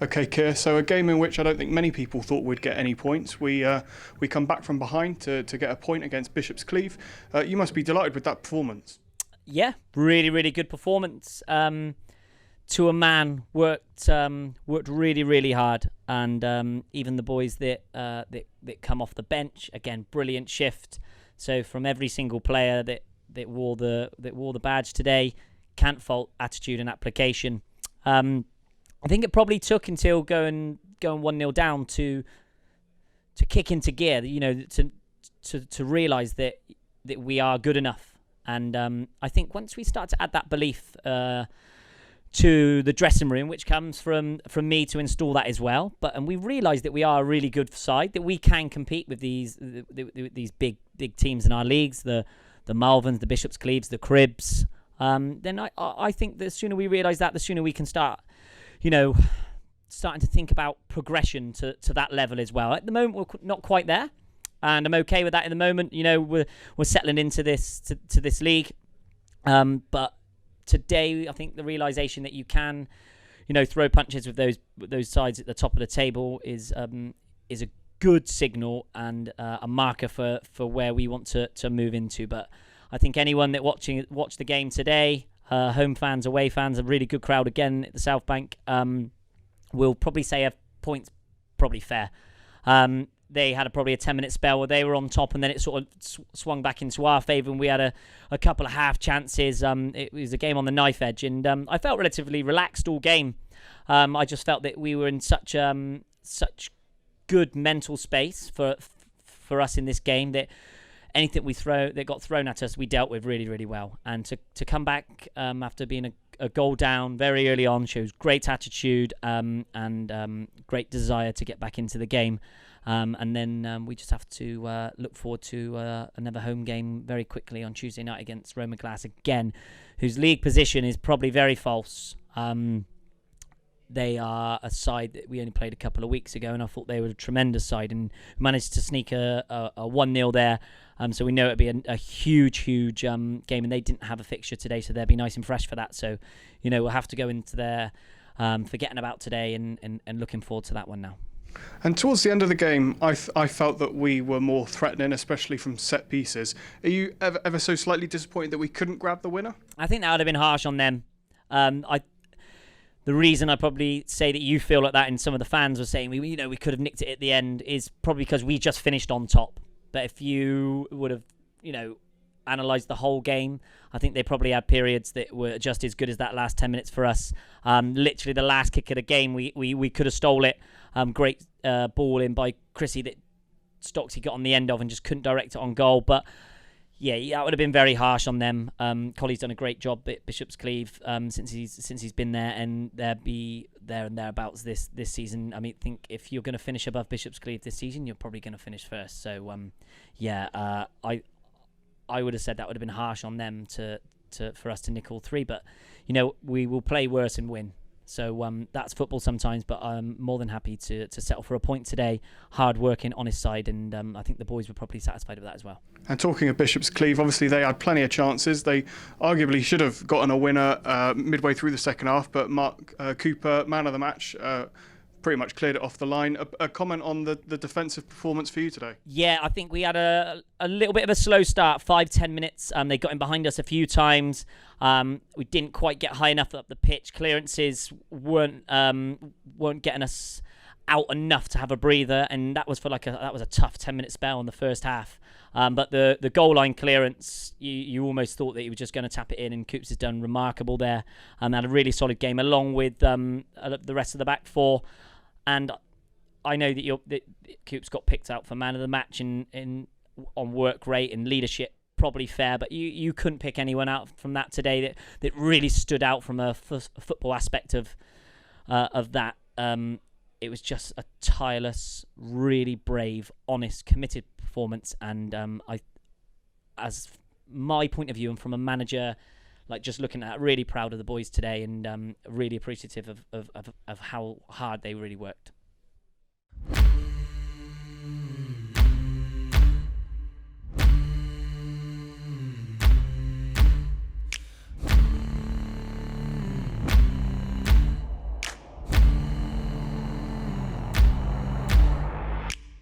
Okay, Keir, so a game in which I don't think many people thought we'd get any points. We come back from behind to get a point against Bishops Cleeve. You must be delighted with that performance. Yeah, really, really good performance. To a man, worked really, really hard, and even the boys that come off the bench, again, brilliant shift. So from every single player that wore the badge today, can't fault attitude and application. I think it probably took until going 1-0 down to kick into gear, to realise that we are good enough. And I think once we start to add that belief to the dressing room, which comes from me to install that as well, and we realise that we are a really good side, that we can compete with these big teams in our leagues, the Malverns, the Bishops Cleeves, the Cribs. Then I think the sooner we realise that, the sooner we can start starting to think about progression to that level as well. At the moment, we're not quite there, and I'm okay with that. In the moment, we're settling into this to this league. But today, I think the realization that you can, throw punches with those sides at the top of the table is a good signal and a marker for where we want to move into. But I think anyone that watched the game today, home fans, away fans, a really good crowd again at the South Bank, will probably say a point's probably fair. They had probably a 10-minute spell where they were on top, and then it sort of swung back into our favour, and we had a couple of half chances. It was a game on the knife edge, and I felt relatively relaxed all game. I just felt that we were in such good mental space for us in this game that anything that got thrown at us, we dealt with really, really well. And to come back after being a goal down very early on shows great attitude and great desire to get back into the game. And then we just have to look forward to another home game very quickly on Tuesday night against Roman Glass again, whose league position is probably very false. They are a side that we only played a couple of weeks ago, and I thought they were a tremendous side and managed to sneak a 1-0 there. So we know it'll be a huge game, and they didn't have a fixture today, so they'll be nice and fresh for that. So, we'll have to go into there forgetting about today and looking forward to that one now. And towards the end of the game, I felt that we were more threatening, especially from set pieces. Are you ever so slightly disappointed that we couldn't grab the winner? I think that would have been harsh on them. The reason I probably say that you feel like that, and some of the fans were saying we could have nicked it at the end, is probably because we just finished on top. But if you would have, analysed the whole game, I think they probably had periods that were just as good as that last 10 minutes for us. Literally the last kick of the game, we could have stole it. Great ball in by Chrissy that Stocksy got on the end of and just couldn't direct it on goal. But yeah, that would have been very harsh on them. Colley's done a great job at Bishops Cleeve since he's been there, and they'll be there and thereabouts this season. I mean, I think if you're going to finish above Bishops Cleeve this season, you're probably going to finish first. So I would have said that would have been harsh on them for us to nick all three. But we will play worse and win. So that's football sometimes, but I'm more than happy to settle for a point today. Hard working, honest side, and I think the boys were probably satisfied with that as well. And talking of Bishops Cleeve, obviously they had plenty of chances. They arguably should have gotten a winner midway through the second half, but Mark Cooper, man of the match, pretty much cleared it off the line. A comment on the defensive performance for you today? Yeah, I think we had a little bit of a slow start, 5-10 minutes. They got in behind us a few times. We didn't quite get high enough up the pitch. Clearances weren't getting us out enough to have a breather, and that was that was a tough 10-minute spell in the first half. But the goal line clearance, you almost thought that he was just going to tap it in, and Coops has done remarkable there. Had a really solid game along with the rest of the back four. And I know that Coops got picked out for man of the match on work rate and leadership, probably fair, but you couldn't pick anyone out from that today that really stood out from a football aspect of that. It was just a tireless, really brave, honest, committed performance, and as my point of view, and from a manager, just looking at it, really proud of the boys today, and really appreciative of how hard they really worked.